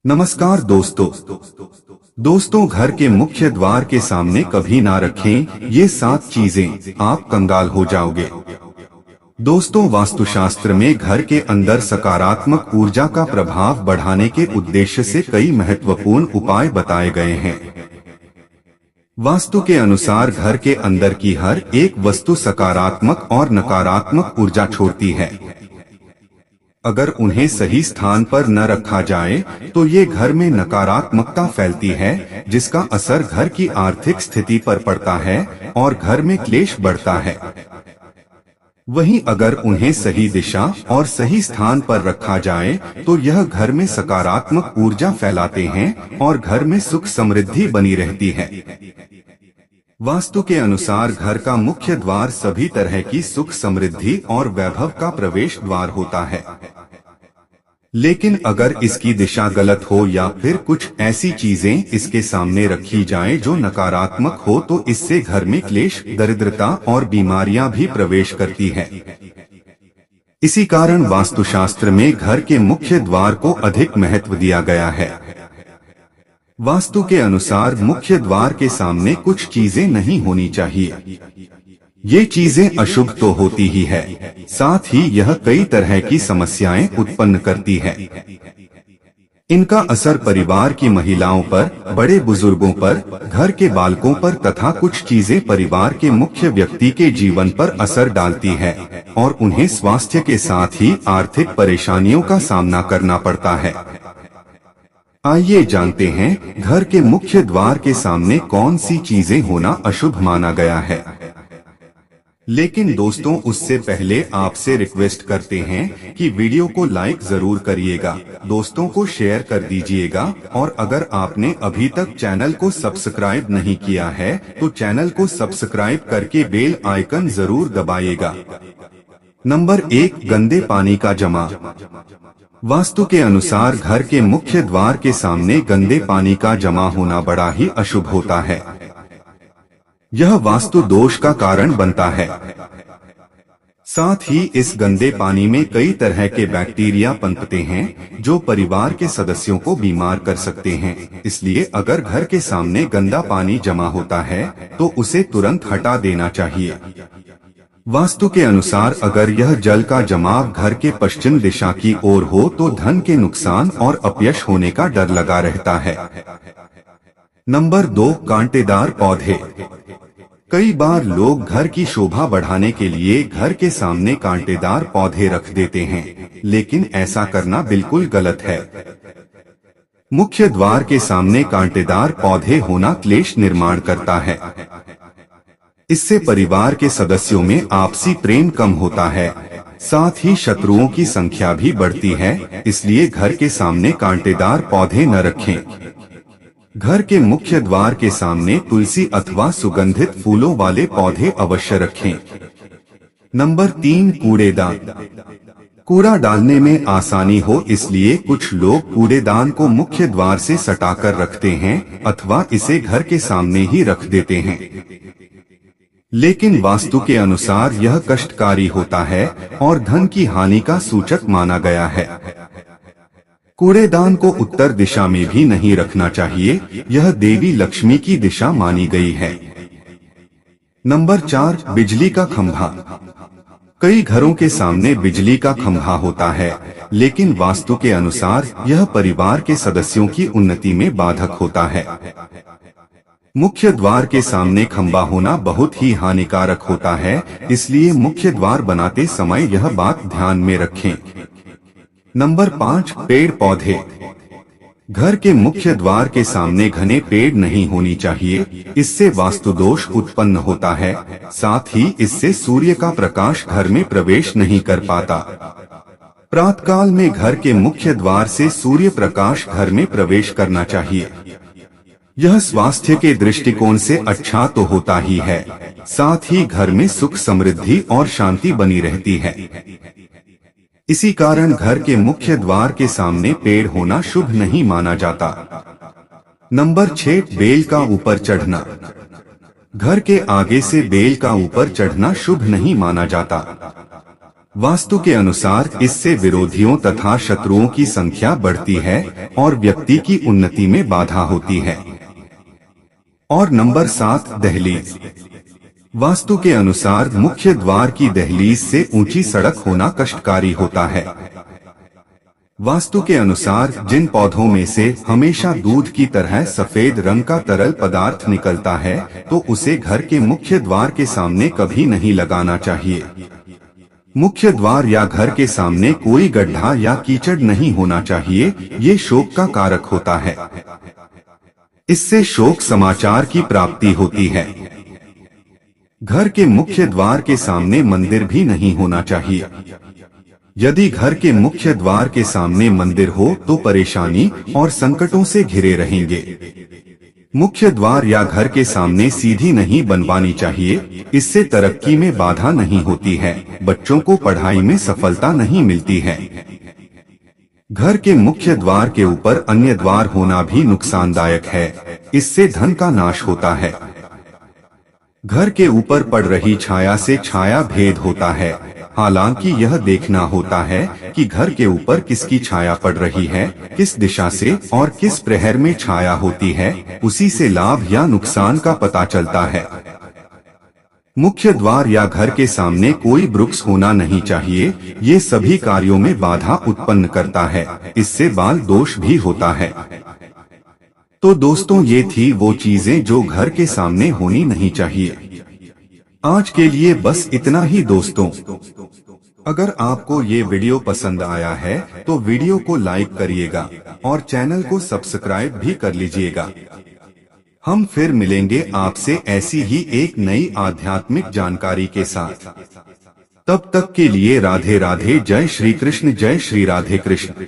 नमस्कार दोस्तों, घर के मुख्य द्वार के सामने कभी ना रखें ये 7 चीजें, आप कंगाल हो जाओगे। दोस्तों, वास्तुशास्त्र में घर के अंदर सकारात्मक ऊर्जा का प्रभाव बढ़ाने के उद्देश्य से कई महत्वपूर्ण उपाय बताए गए हैं। वास्तु के अनुसार घर के अंदर की हर एक वस्तु सकारात्मक और नकारात्मक ऊर्जा छोड़ती है। अगर उन्हें सही स्थान पर न रखा जाए तो ये घर में नकारात्मकता फैलती है, जिसका असर घर की आर्थिक स्थिति पर पड़ता है और घर में क्लेश बढ़ता है। वहीं अगर उन्हें सही दिशा और सही स्थान पर रखा जाए तो यह घर में सकारात्मक ऊर्जा फैलाते हैं और घर में सुख समृद्धि बनी रहती है। वास्तु के अनुसार घर का मुख्य द्वार सभी तरह की सुख समृद्धि और वैभव का प्रवेश द्वार होता है। लेकिन अगर इसकी दिशा गलत हो या फिर कुछ ऐसी चीजें इसके सामने रखी जाएं जो नकारात्मक हो तो इससे घर में क्लेश, दरिद्रता और बीमारियां भी प्रवेश करती है। इसी कारण वास्तुशास्त्र में घर के मुख्य द्वार को अधिक महत्व दिया गया है। वास्तु के अनुसार मुख्य द्वार के सामने कुछ चीजें नहीं होनी चाहिए। ये चीजें अशुभ तो होती ही है, साथ ही यह कई तरह की समस्याएं उत्पन्न करती है। इनका असर परिवार की महिलाओं पर, बड़े बुजुर्गों पर, घर के बालकों पर तथा कुछ चीजें परिवार के मुख्य व्यक्ति के जीवन पर असर डालती है और उन्हें स्वास्थ्य के साथ ही आर्थिक परेशानियों का सामना करना पड़ता है। आइए जानते हैं घर के मुख्य द्वार के सामने कौन सी चीजें होना अशुभ माना गया है। लेकिन दोस्तों, उससे पहले आपसे रिक्वेस्ट करते हैं कि वीडियो को लाइक जरूर करिएगा, दोस्तों को शेयर कर दीजिएगा और अगर आपने अभी तक चैनल को सब्सक्राइब नहीं किया है तो चैनल को सब्सक्राइब करके बेल आइकन जरूर दबाइएगा। नंबर 1, गंदे पानी का जमा। वास्तु के अनुसार घर के मुख्य द्वार के सामने गंदे पानी का जमा होना बड़ा ही अशुभ होता है। यह वास्तु दोष का कारण बनता है। साथ ही इस गंदे पानी में कई तरह के बैक्टीरिया पनपते हैं जो परिवार के सदस्यों को बीमार कर सकते हैं। इसलिए अगर घर के सामने गंदा पानी जमा होता है तो उसे तुरंत हटा देना चाहिए। वास्तु के अनुसार अगर यह जल का जमाव घर के पश्चिम दिशा की ओर हो तो धन के नुकसान और अपयश होने का डर लगा रहता है। नंबर 2, कांटेदार पौधे। कई बार लोग घर की शोभा बढ़ाने के लिए घर के सामने कांटेदार पौधे रख देते हैं, लेकिन ऐसा करना बिल्कुल गलत है। मुख्य द्वार के सामने कांटेदार पौधे होना क्लेश निर्माण करता है। इससे परिवार के सदस्यों में आपसी प्रेम कम होता है, साथ ही शत्रुओं की संख्या भी बढ़ती है। इसलिए घर के सामने कांटेदार पौधे न रखें। घर के मुख्य द्वार के सामने तुलसी अथवा सुगंधित फूलों वाले पौधे अवश्य रखें। नंबर 3, कूड़ेदान। कूड़ा डालने में आसानी हो इसलिए कुछ लोग कूड़ेदान को मुख्य द्वार से सटाकर रखते हैं अथवा इसे घर के सामने ही रख देते हैं। लेकिन वास्तु के अनुसार यह कष्टकारी होता है और धन की हानि का सूचक माना गया है। कूड़ेदान को उत्तर दिशा में भी नहीं रखना चाहिए, यह देवी लक्ष्मी की दिशा मानी गई है। नंबर 4, बिजली का खंभा। कई घरों के सामने बिजली का खंभा होता है, लेकिन वास्तु के अनुसार यह परिवार के सदस्यों की उन्नति में बाधक होता है। मुख्य द्वार के सामने खंभा होना बहुत ही हानिकारक होता है, इसलिए मुख्य द्वार बनाते समय यह बात ध्यान में रखें। नंबर 5, पेड़ पौधे। घर के मुख्य द्वार के सामने घने पेड़ नहीं होनी चाहिए, इससे वास्तु दोष उत्पन्न होता है। साथ ही इससे सूर्य का प्रकाश घर में प्रवेश नहीं कर पाता। प्रातःकाल में घर के मुख्य द्वार से सूर्य प्रकाश घर में प्रवेश करना चाहिए। यह स्वास्थ्य के दृष्टिकोण से अच्छा तो होता ही है, साथ ही घर में सुख समृद्धि और शांति बनी रहती है। इसी कारण घर के मुख्य द्वार के सामने पेड़ होना शुभ नहीं माना जाता। नंबर 6, बेल का ऊपर चढ़ना। घर के आगे से बेल का ऊपर चढ़ना शुभ नहीं माना जाता। वास्तु के अनुसार इससे विरोधियों तथा शत्रुओं की संख्या बढ़ती है और व्यक्ति की उन्नति में बाधा होती है। और नंबर 7, दहलीज। वास्तु के अनुसार मुख्य द्वार की दहलीज से ऊंची सड़क होना कष्टकारी होता है। वास्तु के अनुसार जिन पौधों में से हमेशा दूध की तरह सफेद रंग का तरल पदार्थ निकलता है तो उसे घर के मुख्य द्वार के सामने कभी नहीं लगाना चाहिए। मुख्य द्वार या घर के सामने कोई गड्ढा या कीचड़ नहीं होना चाहिए, ये शोक का कारक होता है। इससे शोक समाचार की प्राप्ति होती है। घर के मुख्य द्वार के सामने मंदिर भी नहीं होना चाहिए। यदि घर के मुख्य द्वार के सामने मंदिर हो तो परेशानी और संकटों से घिरे रहेंगे। मुख्य द्वार या घर के सामने सीधी नहीं बनवानी चाहिए, इससे तरक्की में बाधा नहीं होती है, बच्चों को पढ़ाई में सफलता नहीं मिलती है। घर के मुख्य द्वार के ऊपर अन्य द्वार होना भी नुकसानदायक है, इससे धन का नाश होता है। घर के ऊपर पड़ रही छाया से छाया भेद होता है, हालांकि यह देखना होता है कि घर के ऊपर किसकी छाया पड़ रही है, किस दिशा से और किस प्रहर में छाया होती है, उसी से लाभ या नुकसान का पता चलता है। मुख्य द्वार या घर के सामने कोई वृक्ष होना नहीं चाहिए, ये सभी कार्यों में बाधा उत्पन्न करता है, इससे बाल दोष भी होता है। तो दोस्तों, ये थी वो चीजें जो घर के सामने होनी नहीं चाहिए। आज के लिए बस इतना ही दोस्तों। अगर आपको ये वीडियो पसंद आया है तो वीडियो को लाइक करिएगा और चैनल को सब्सक्राइब भी कर लीजिएगा। हम फिर मिलेंगे आपसे ऐसी ही एक नई आध्यात्मिक जानकारी के साथ। तब तक के लिए राधे राधे, जय श्री कृष्ण, जय श्री राधे कृष्ण।